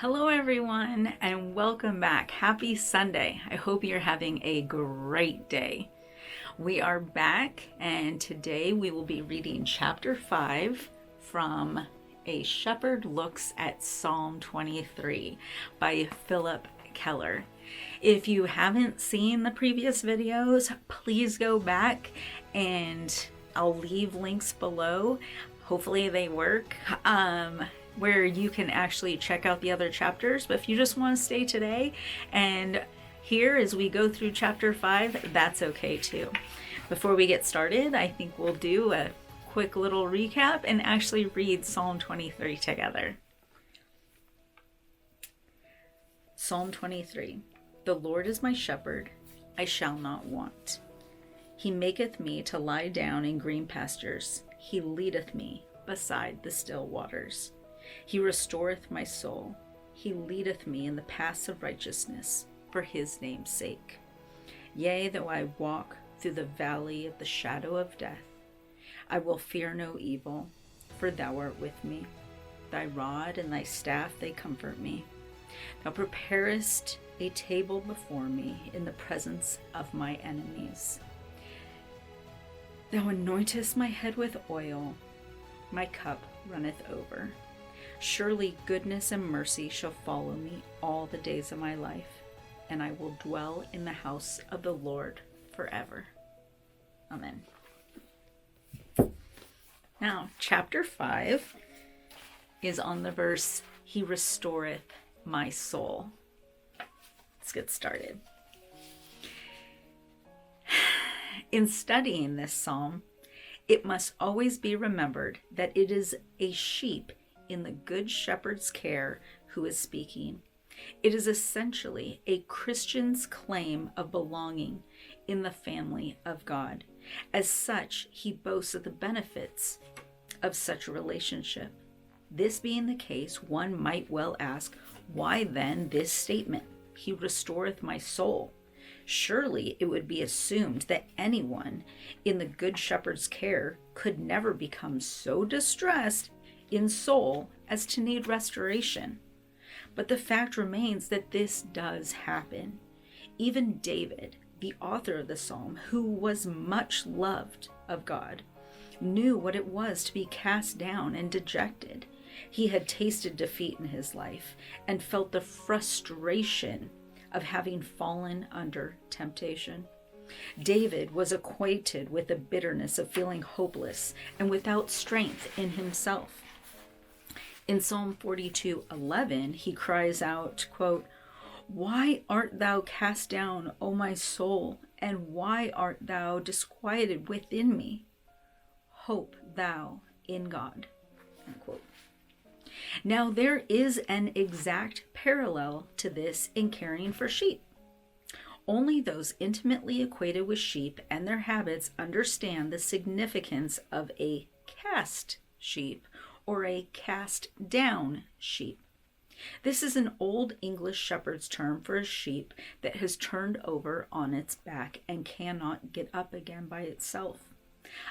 Hello, everyone, and welcome back. Happy Sunday. I hope you're having a great day. We are back, and today we will be reading chapter 5 from A Shepherd Looks at Psalm 23 by Philip Keller. If you haven't seen the previous videos, please go back and I'll leave links below. Hopefully they work. Where you can actually check out the other chapters. But if you just want to stay today and here as we go through chapter 5, that's okay too. Before we get started, I think we'll do a quick little recap and actually read Psalm 23 together. Psalm 23. The Lord is my shepherd, I shall not want. He maketh me to lie down in green pastures. He leadeth me beside the still waters. He restoreth my soul. He leadeth me in the paths of righteousness for his name's sake. Yea, though I walk through the valley of the shadow of death, I will fear no evil, for thou art with me. Thy rod and thy staff, they comfort me. Thou preparest a table before me in the presence of my enemies. Thou anointest my head with oil, my cup runneth over. Surely goodness and mercy shall follow me all the days of my life, and I will dwell in the house of the Lord forever. Amen. Now, chapter 5 is on the verse, He restoreth my soul. Let's get started. In studying this psalm, it must always be remembered that it is a sheep in the Good Shepherd's care who is speaking. It is essentially a Christian's claim of belonging in the family of God. As such, he boasts of the benefits of such a relationship. This being the case, one might well ask, why then this statement, He restoreth my soul? Surely it would be assumed that anyone in the Good Shepherd's care could never become so distressed in soul as to need restoration. But the fact remains that this does happen. Even David, the author of the psalm, who was much loved of God, knew what it was to be cast down and dejected. He had tasted defeat in his life and felt the frustration of having fallen under temptation. David was acquainted with the bitterness of feeling hopeless and without strength in himself. In Psalm 42:11, he cries out, quote, "Why art thou cast down, O my soul, and why art thou disquieted within me? Hope thou in God." Unquote. Now, there is an exact parallel to this in caring for sheep. Only those intimately acquainted with sheep and their habits understand the significance of a cast sheep or a cast down sheep. This is an old English shepherd's term for a sheep that has turned over on its back and cannot get up again by itself.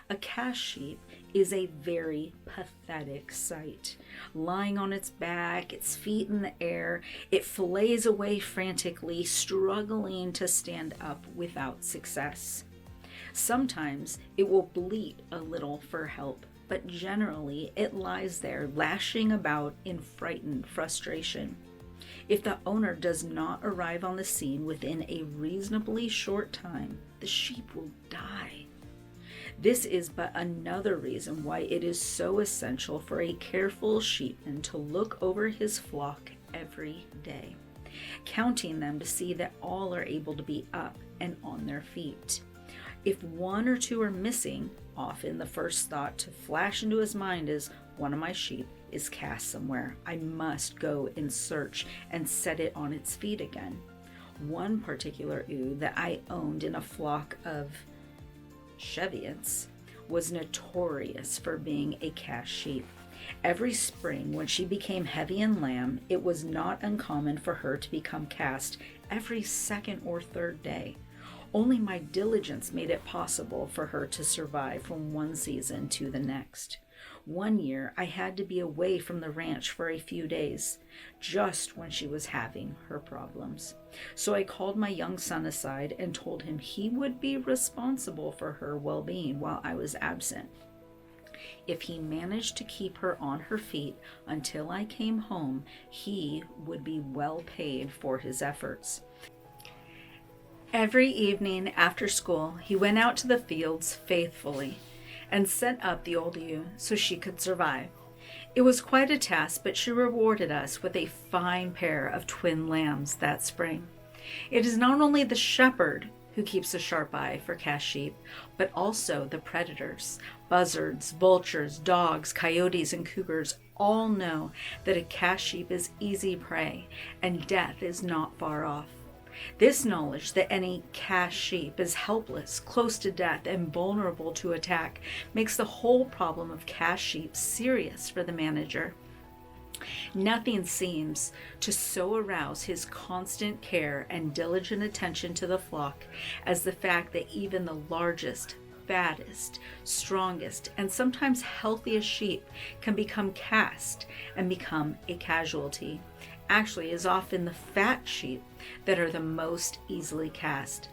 A cast sheep is a very pathetic sight. Lying on its back, its feet in the air, it flays away frantically, struggling to stand up without success. Sometimes it will bleat a little for help, but generally it lies there lashing about in frightened frustration. If the owner does not arrive on the scene within a reasonably short time, the sheep will die. This is but another reason why it is so essential for a careful sheepman to look over his flock every day, counting them to see that all are able to be up and on their feet. If one or two are missing, often the first thought to flash into his mind is, one of my sheep is cast somewhere. I must go in search and set it on its feet again. One particular ewe that I owned in a flock of Cheviots was notorious for being a cast sheep. Every spring when she became heavy in lamb, it was not uncommon for her to become cast every second or third day. Only my diligence made it possible for her to survive from one season to the next. One year, I had to be away from the ranch for a few days, just when she was having her problems. So I called my young son aside and told him he would be responsible for her well-being while I was absent. If he managed to keep her on her feet until I came home, he would be well paid for his efforts. Every evening after school, he went out to the fields faithfully and set up the old ewe so she could survive. It was quite a task, but she rewarded us with a fine pair of twin lambs that spring. It is not only the shepherd who keeps a sharp eye for cast sheep, but also the predators. Buzzards, vultures, dogs, coyotes, and cougars all know that a cast sheep is easy prey and death is not far off. This knowledge that any cast sheep is helpless, close to death, and vulnerable to attack makes the whole problem of cast sheep serious for the manager. Nothing seems to so arouse his constant care and diligent attention to the flock as the fact that even the largest, fattest, strongest, and sometimes healthiest sheep can become cast and become a casualty. Actually, is often the fat sheep that are the most easily cast.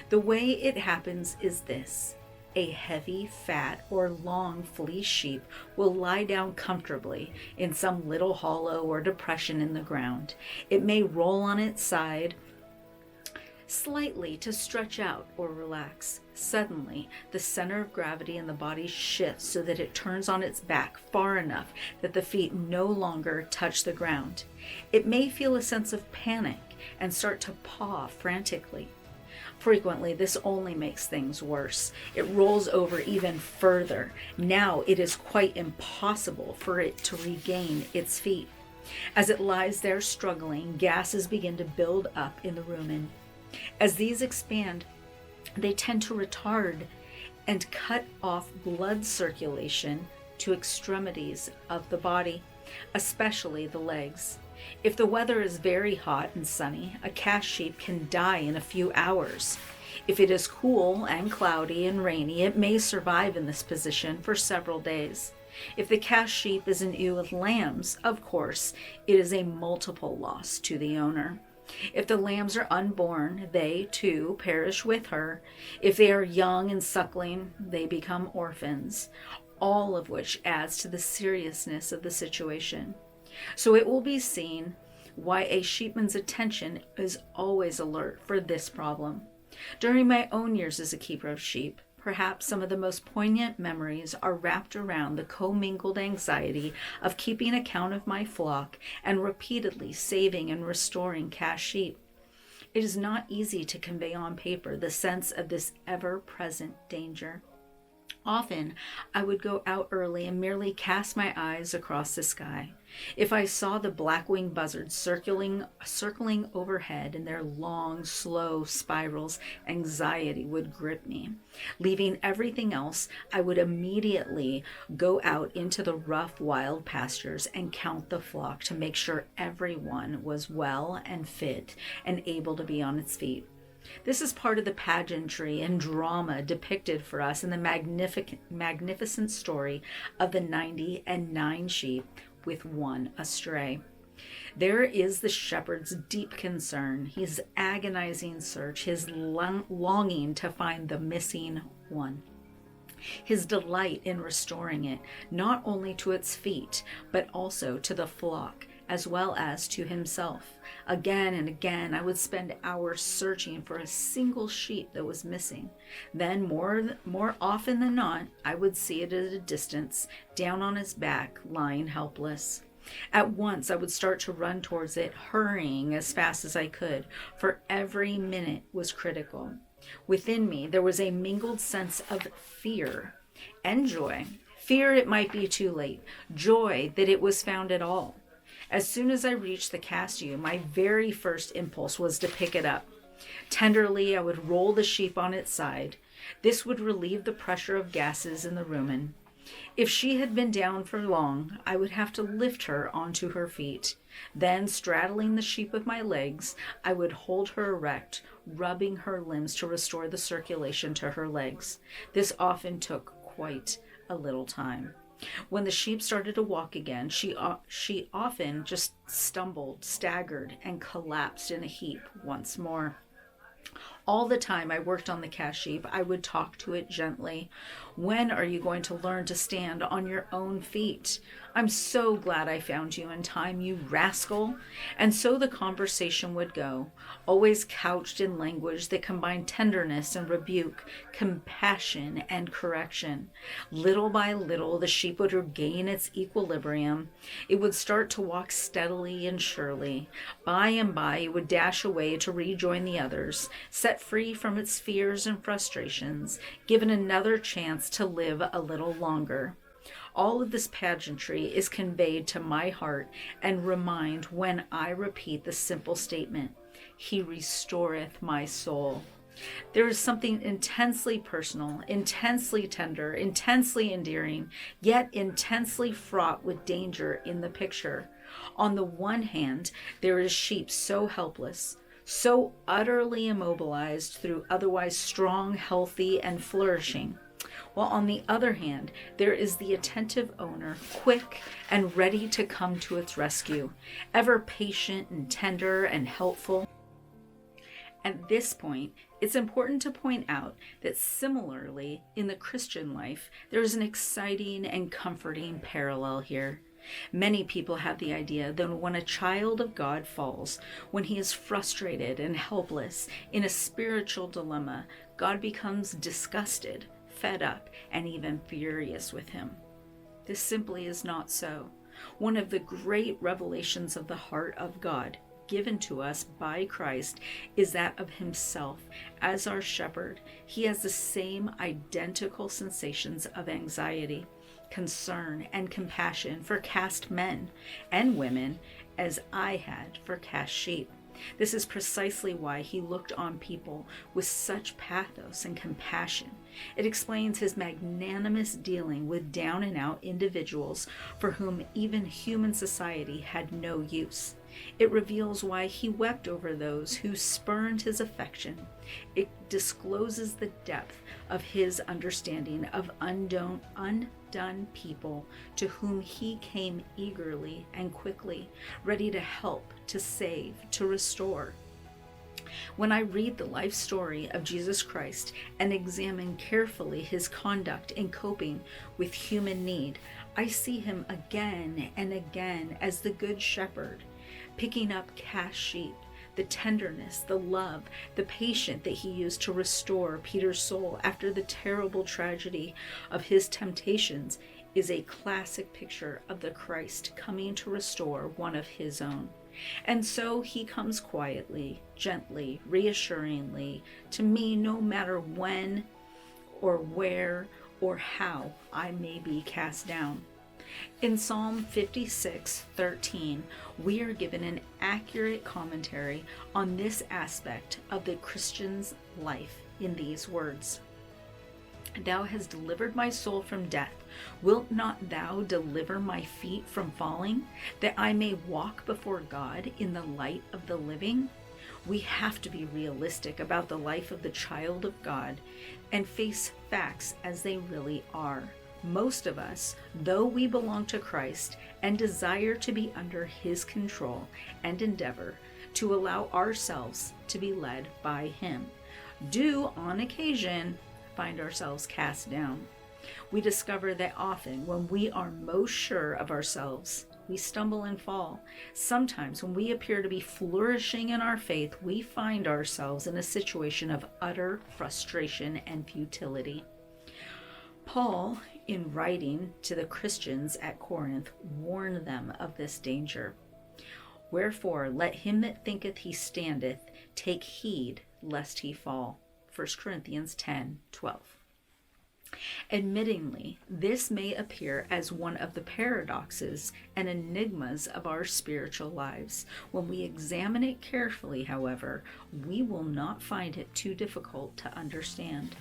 The way it happens is this. A heavy, fat, or long fleece sheep will lie down comfortably in some little hollow or depression in the ground. It may roll on its side slightly to stretch out or relax. Suddenly, the center of gravity in the body shifts so that it turns on its back far enough that the feet no longer touch the ground. It may feel a sense of panic and start to paw frantically. Frequently, this only makes things worse. It rolls over even further. Now it is quite impossible for it to regain its feet. As it lies there struggling, gases begin to build up in the rumen. As these expand, they tend to retard and cut off blood circulation to extremities of the body, especially the legs. If the weather is very hot and sunny, a cast sheep can die in a few hours. If it is cool and cloudy and rainy, it may survive in this position for several days. If the cast sheep is an ewe with lambs, of course, it is a multiple loss to the owner. If the lambs are unborn, they, too, perish with her. If they are young and suckling, they become orphans, all of which adds to the seriousness of the situation. So it will be seen why a sheepman's attention is always alert for this problem. During my own years as a keeper of sheep, perhaps some of the most poignant memories are wrapped around the commingled anxiety of keeping account of my flock and repeatedly saving and restoring cast sheep. It is not easy to convey on paper the sense of this ever-present danger. Often, I would go out early and merely cast my eyes across the sky. If I saw the black-winged buzzards circling overhead in their long, slow spirals, anxiety would grip me. Leaving everything else, I would immediately go out into the rough, wild pastures and count the flock to make sure everyone was well and fit and able to be on its feet. This is part of the pageantry and drama depicted for us in the magnificent story of the 99 sheep with one astray. There is the shepherd's deep concern, his agonizing search, his longing to find the missing one. His delight in restoring it, not only to its feet, but also to the flock, as well as to himself. Again and again, I would spend hours searching for a single sheep that was missing. Then, more often than not, I would see it at a distance, down on his back, lying helpless. At once, I would start to run towards it, hurrying as fast as I could, for every minute was critical. Within me, there was a mingled sense of fear and joy. Fear it might be too late, joy that it was found at all. As soon as I reached the cast ewe, my very first impulse was to pick it up. Tenderly, I would roll the sheep on its side. This would relieve the pressure of gases in the rumen. If she had been down for long, I would have to lift her onto her feet. Then, straddling the sheep with my legs, I would hold her erect, rubbing her limbs to restore the circulation to her legs. This often took quite a little time. When the sheep started to walk again, she often just stumbled, staggered, and collapsed in a heap once more. All the time I worked on the cast sheep, I would talk to it gently. When are you going to learn to stand on your own feet? I'm so glad I found you in time, you rascal. And so the conversation would go, always couched in language that combined tenderness and rebuke, compassion and correction. Little by little, the sheep would regain its equilibrium. It would start to walk steadily and surely. By and by, it would dash away to rejoin the others, set free from its fears and frustrations, given another chance to live a little longer. All of this pageantry is conveyed to my heart and remind when I repeat the simple statement, He restoreth my soul. There is something intensely personal, intensely tender, intensely endearing, yet intensely fraught with danger in the picture. On the one hand, there is sheep so helpless, so utterly immobilized through otherwise strong, healthy, and flourishing. While on the other hand, there is the attentive owner, quick and ready to come to its rescue, ever patient and tender and helpful. At this point, it's important to point out that similarly, in the Christian life, there is an exciting and comforting parallel here. Many people have the idea that when a child of God falls, when he is frustrated and helpless in a spiritual dilemma, God becomes disgusted, fed up, and even furious with him. This simply is not so. One of the great revelations of the heart of God given to us by Christ is that of himself as our shepherd. He has the same identical sensations of anxiety, concern, and compassion for cast men and women as I had for cast sheep. This is precisely why he looked on people with such pathos and compassion. It explains his magnanimous dealing with down and out individuals for whom even human society had no use. It reveals why he wept over those who spurned his affection. It discloses the depth of his understanding of undone people to whom he came eagerly and quickly, ready to help, to save, to restore. When I read the life story of Jesus Christ and examine carefully his conduct in coping with human need, I see him again and again as the Good Shepherd, picking up cast sheep. The tenderness, the love, the patience that he used to restore Peter's soul after the terrible tragedy of his temptations is a classic picture of the Christ coming to restore one of his own. And so he comes quietly, gently, reassuringly to me, no matter when or where or how I may be cast down. In Psalm 56:13, we are given an accurate commentary on this aspect of the Christian's life in these words. Thou hast delivered my soul from death. Wilt not thou deliver my feet from falling, that I may walk before God in the light of the living? We have to be realistic about the life of the child of God and face facts as they really are. Most of us, though we belong to Christ and desire to be under his control and endeavor to allow ourselves to be led by him, do on occasion find ourselves cast down. We discover that often when we are most sure of ourselves, we stumble and fall. Sometimes when we appear to be flourishing in our faith, we find ourselves in a situation of utter frustration and futility. Paul, in writing to the Christians at Corinth, warned them of this danger. Wherefore, let him that thinketh he standeth take heed lest he fall. 1 Corinthians 10:12. Admittingly, this may appear as one of the paradoxes and enigmas of our spiritual lives. When we examine it carefully, however, we will not find it too difficult to understand.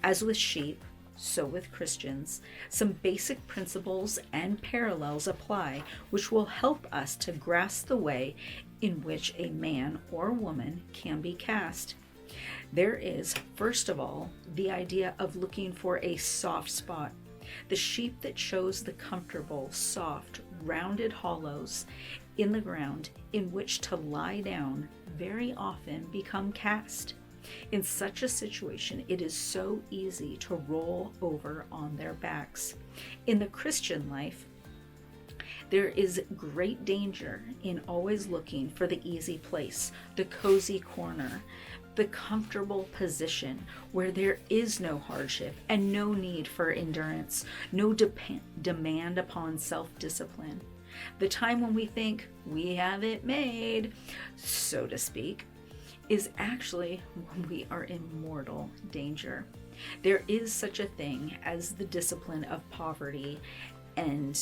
As with sheep, so with Christians, some basic principles and parallels apply which will help us to grasp the way in which a man or woman can be cast. There is, first of all, the idea of looking for a soft spot. The sheep that chose the comfortable, soft, rounded hollows in the ground in which to lie down very often become cast. In such a situation, it is so easy to roll over on their backs. In the Christian life, there is great danger in always looking for the easy place, the cozy corner, the comfortable position where there is no hardship and no need for endurance, no demand upon self-discipline. The time when we think we have it made, so to speak, is actually when we are in mortal danger. There is such a thing as the discipline of poverty and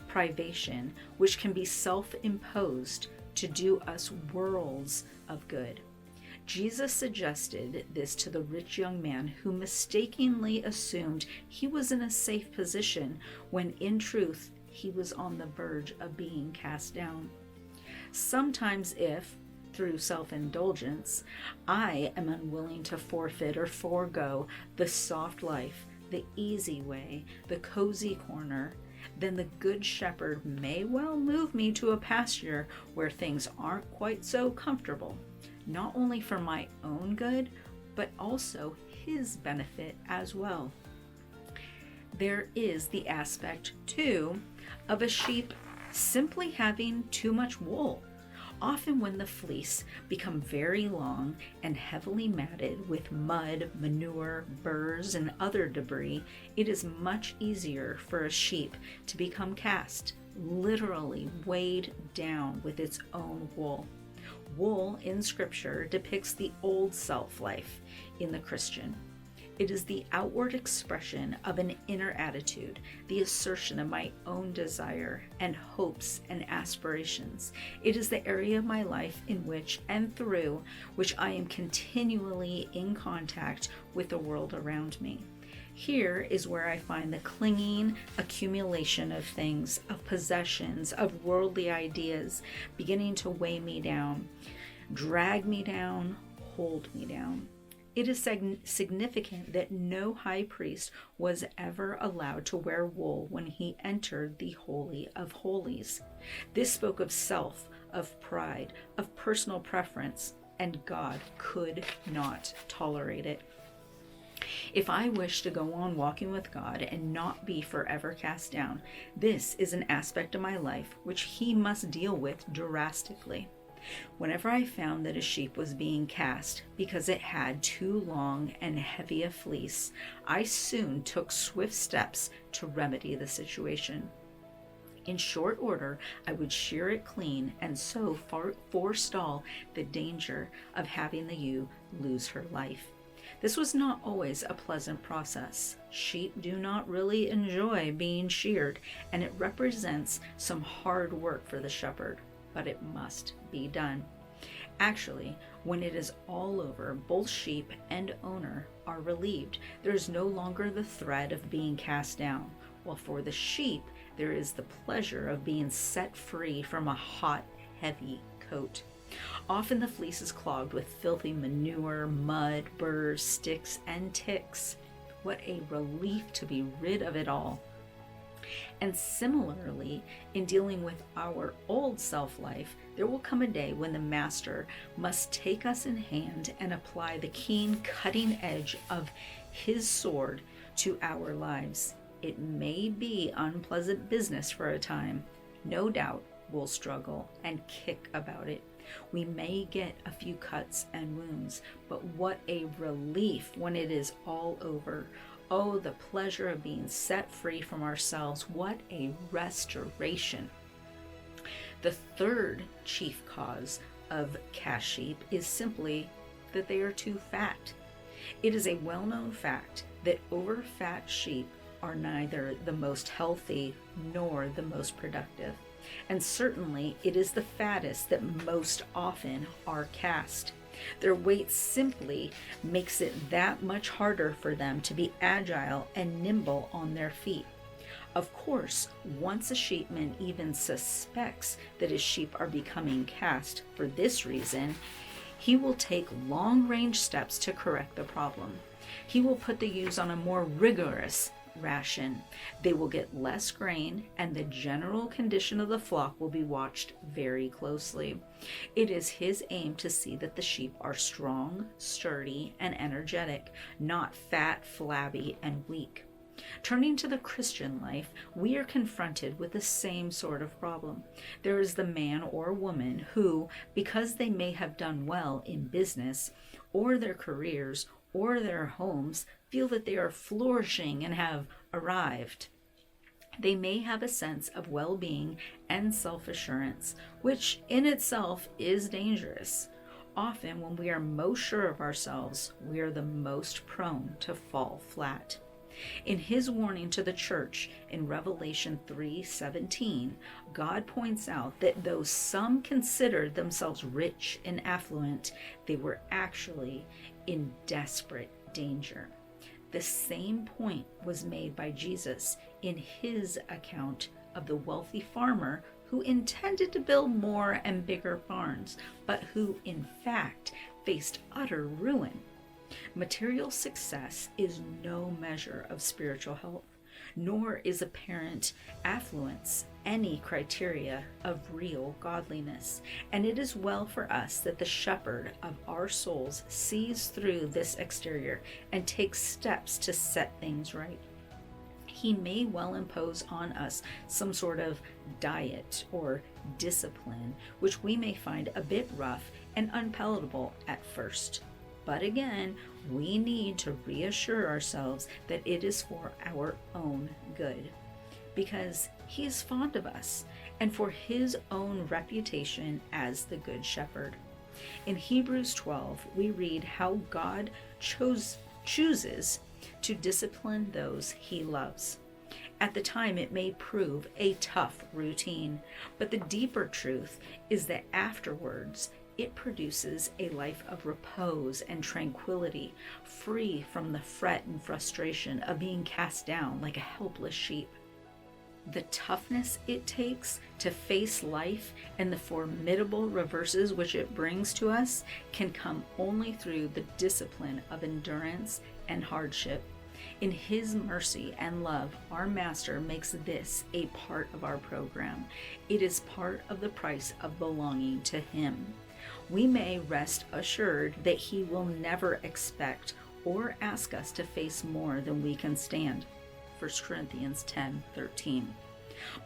privation, which can be self-imposed to do us worlds of good. Jesus suggested this to the rich young man who mistakenly assumed he was in a safe position when in truth he was on the verge of being cast down. Sometimes if, through self-indulgence, I am unwilling to forfeit or forego the soft life, the easy way, the cozy corner, then the Good Shepherd may well move me to a pasture where things aren't quite so comfortable, not only for my own good, but also his benefit as well. There is the aspect, too, of a sheep simply having too much wool. Often when the fleece become very long and heavily matted with mud, manure, burrs, and other debris, it is much easier for a sheep to become cast, literally weighed down with its own wool. Wool in Scripture depicts the old self-life in the Christian. It is the outward expression of an inner attitude, the assertion of my own desire and hopes and aspirations. It is the area of my life in which and through which I am continually in contact with the world around me. Here is where I find the clinging accumulation of things, of possessions, of worldly ideas beginning to weigh me down, drag me down, hold me down. It is significant that no high priest was ever allowed to wear wool when he entered the Holy of Holies. This spoke of self, of pride, of personal preference, and God could not tolerate it. If I wish to go on walking with God and not be forever cast down, this is an aspect of my life which he must deal with drastically. Whenever I found that a sheep was being cast because it had too long and heavy a fleece, I soon took swift steps to remedy the situation. In short order, I would shear it clean and so forestall the danger of having the ewe lose her life. This was not always a pleasant process. Sheep do not really enjoy being sheared, and it represents some hard work for the shepherd, but it must be done. Actually, when it is all over, both sheep and owner are relieved. There is no longer the threat of being cast down, while for the sheep there is the pleasure of being set free from a hot, heavy coat. Often the fleece is clogged with filthy manure, mud, burrs, sticks, and ticks. What a relief to be rid of it all. And similarly, in dealing with our old self-life, there will come a day when the Master must take us in hand and apply the keen, cutting edge of his sword to our lives. It may be unpleasant business for a time. No doubt we'll struggle and kick about it. We may get a few cuts and wounds, but what a relief when it is all over. Oh, the pleasure of being set free from ourselves. What a restoration. The third chief cause of cast sheep is simply that they are too fat. It is a well-known fact that over-fat sheep are neither the most healthy nor the most productive. And certainly it is the fattest that most often are cast. Their weight simply makes it that much harder for them to be agile and nimble on their feet. Of course, once a sheepman even suspects that his sheep are becoming cast for this reason, he will take long-range steps to correct the problem. He will put the ewes on a more rigorous ration. They will get less grain, and the general condition of the flock will be watched very closely. It is his aim to see that the sheep are strong, sturdy, and energetic, not fat, flabby, and weak. Turning to the Christian life, we are confronted with the same sort of problem. There is the man or woman who, because they may have done well in business, or their careers, or their homes, feel that they are flourishing and have arrived. They may have a sense of well-being and self-assurance, which in itself is dangerous. Often, when we are most sure of ourselves, we are the most prone to fall flat. In his warning to the church in Revelation 3:17, God points out that though some considered themselves rich and affluent, they were actually in desperate danger. The same point was made by Jesus in his account of the wealthy farmer who intended to build more and bigger barns, but who in fact faced utter ruin. Material success is no measure of spiritual health, nor is apparent affluence any criteria of real godliness. And it is well for us that the shepherd of our souls sees through this exterior and takes steps to set things right. He may well impose on us some sort of diet or discipline, which we may find a bit rough and unpalatable at first. But again, we need to reassure ourselves that it is for our own good, because he is fond of us and for his own reputation as the Good Shepherd. In Hebrews 12, we read how God chooses to discipline those he loves. At the time, it may prove a tough routine, but the deeper truth is that afterwards, it produces a life of repose and tranquility, free from the fret and frustration of being cast down like a helpless sheep. The toughness it takes to face life and the formidable reverses which it brings to us can come only through the discipline of endurance and hardship. In his mercy and love, our Master makes this a part of our program. It is part of the price of belonging to him. We may rest assured that he will never expect or ask us to face more than we can stand. 1 Corinthians 10:13.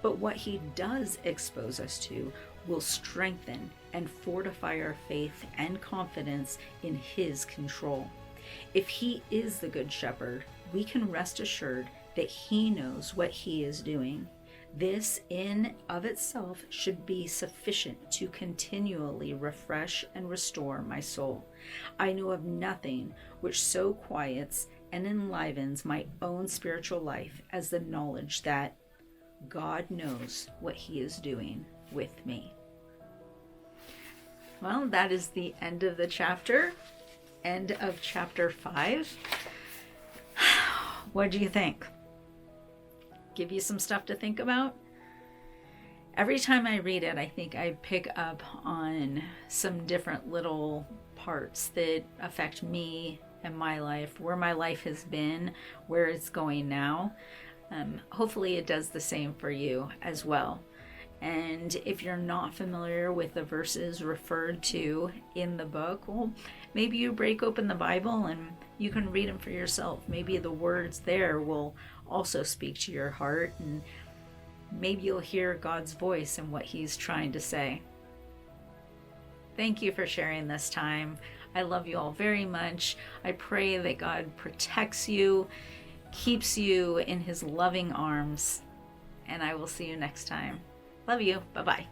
But what he does expose us to will strengthen and fortify our faith and confidence in his control. If he is the Good Shepherd, we can rest assured that he knows what he is doing. This in of itself should be sufficient to continually refresh and restore my soul. I know of nothing which so quiets and enlivens my own spiritual life as the knowledge that God knows what he is doing with me. Well, that is the end of the chapter, end of chapter 5. What do you think? Give you some stuff to think about? Every time I read it, I think I pick up on some different little parts that affect me and my life, where my life has been, where it's going now. Hopefully it does the same for you as well. And if you're not familiar with the verses referred to in the book, well, maybe you break open the Bible and you can read them for yourself. Maybe the words there will also speak to your heart, and maybe you'll hear God's voice in what he's trying to say. Thank you for sharing this time. I love you all very much. I pray that God protects you, keeps you in his loving arms, and I will see you next time. Love you. Bye-bye.